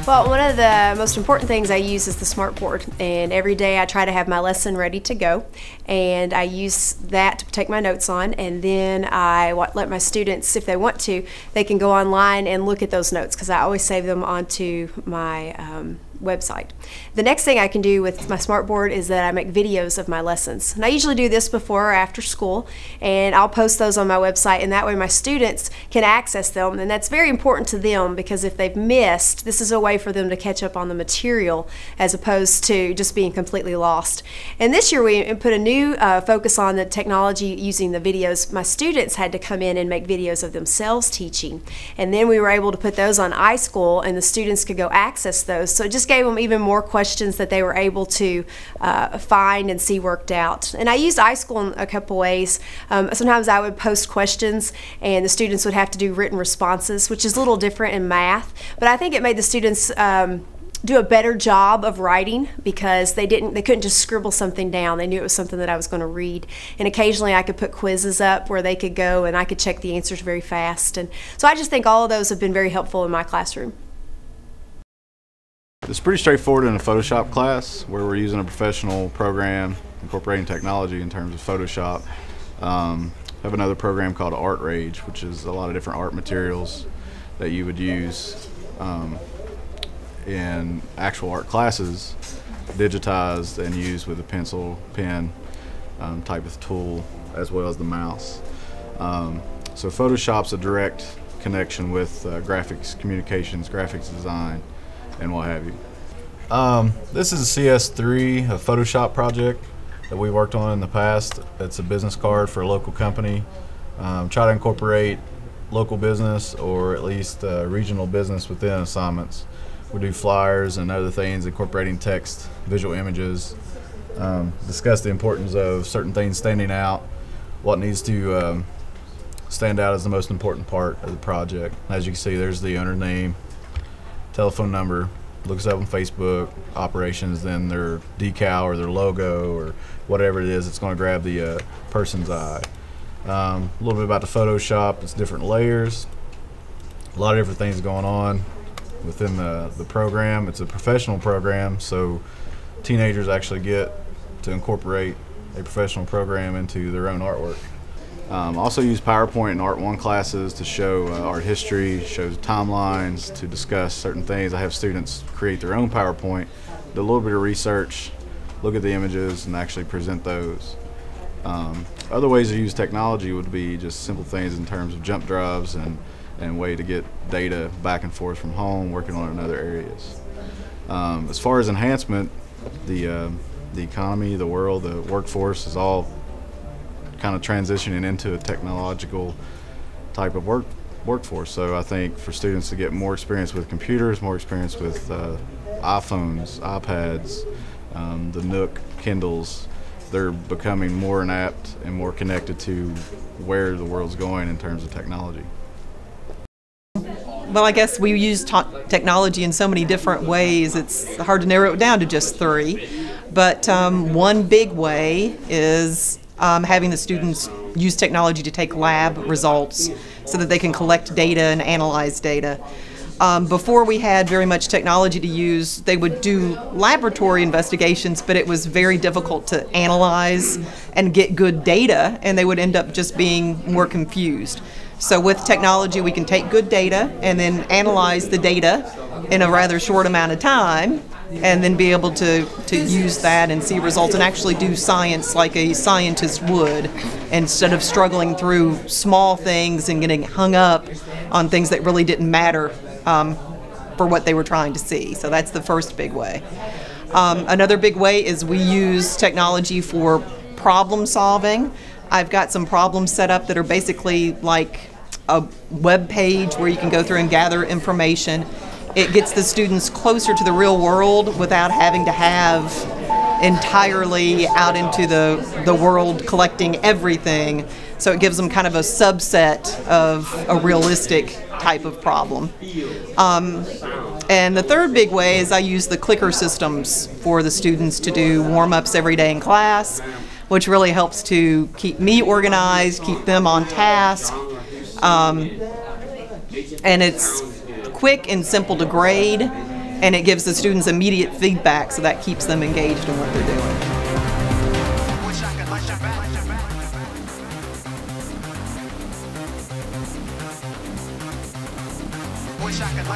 Well, one of the most important things I use is the smartboard, and every day I try to have my lesson ready to go, and I use that to take my notes on, and then I let my students, if they want to, they can go online and look at those notes because I always save them onto my website. The next thing I can do with my smartboard is that I make videos of my lessons, and I usually do this before or after school, and I'll post those on my website, and that way my students can access them, and that's very important to them because if they've missed, this is a way for them to catch up on the material as opposed to just being completely lost. And this year we put a new focus on the technology using the videos. My students had to come in and make videos of themselves teaching, and then we were able to put those on iSchool and the students could go access those, so it just gave them even more questions that they were able to find and see worked out. And I used iSchool in a couple ways. Sometimes I would post questions and the students would have to do written responses, which is a little different in math, but I think it made the students do a better job of writing because they couldn't just scribble something down. They knew it was something that I was going to read. And occasionally I could put quizzes up where they could go and I could check the answers very fast. And so I just think all of those have been very helpful in my classroom. It's pretty straightforward in a Photoshop class where we're using a professional program incorporating technology in terms of Photoshop. I have another program called Art Rage, which is a lot of different art materials that you would use in actual art classes, digitized and used with a pencil, pen type of tool, as well as the mouse. So Photoshop's a direct connection with graphics communications, graphics design, and what have you. This is a CS3, a Photoshop project that we worked on in the past. It's a business card for a local company. Try to incorporate local business or at least regional business within assignments. We do flyers and other things incorporating text, visual images, discuss the importance of certain things standing out, what needs to stand out as the most important part of the project. As you can see, there's the owner name, telephone number, looks up on Facebook, operations, then their decal or their logo or whatever it is, it's going to grab the person's eye. A little bit about the Photoshop, it's different layers, a lot of different things going on within the program. It's a professional program, so teenagers actually get to incorporate a professional program into their own artwork. Also use PowerPoint in Art 1 classes to show art history, show timelines, to discuss certain things. I have students create their own PowerPoint, do a little bit of research, look at the images, and actually present those. Other ways to use technology would be just simple things in terms of jump drives and way to get data back and forth from home, working on it in other areas. As far as enhancement, the economy, the world, the workforce is all kind of transitioning into a technological type of workforce. So I think for students to get more experience with computers, more experience with iPhones, iPads, the Nook, Kindles, they're becoming more inept and more connected to where the world's going in terms of technology. Well, I guess we use technology in so many different ways, it's hard to narrow it down to just three. But one big way is having the students use technology to take lab results so that they can collect data and analyze data. Before we had very much technology to use, they would do laboratory investigations, but it was very difficult to analyze and get good data, and they would end up just being more confused. So with technology, we can take good data and then analyze the data in a rather short amount of time, and then be able to use that and see results and actually do science like a scientist would, instead of struggling through small things and getting hung up on things that really didn't matter for what they were trying to see. So that's the first big way. Another big way is we use technology for problem solving. I've got some problems set up that are basically like a web page where you can go through and gather information. It gets the students closer to the real world without having to have entirely out into the world collecting everything. So it gives them kind of a subset of a realistic type of problem. And the third big way is I use the clicker systems for the students to do warm-ups every day in class, which really helps to keep me organized, keep them on task. And it's quick and simple to grade, and it gives the students immediate feedback, so that keeps them engaged in what they're doing. Wish I could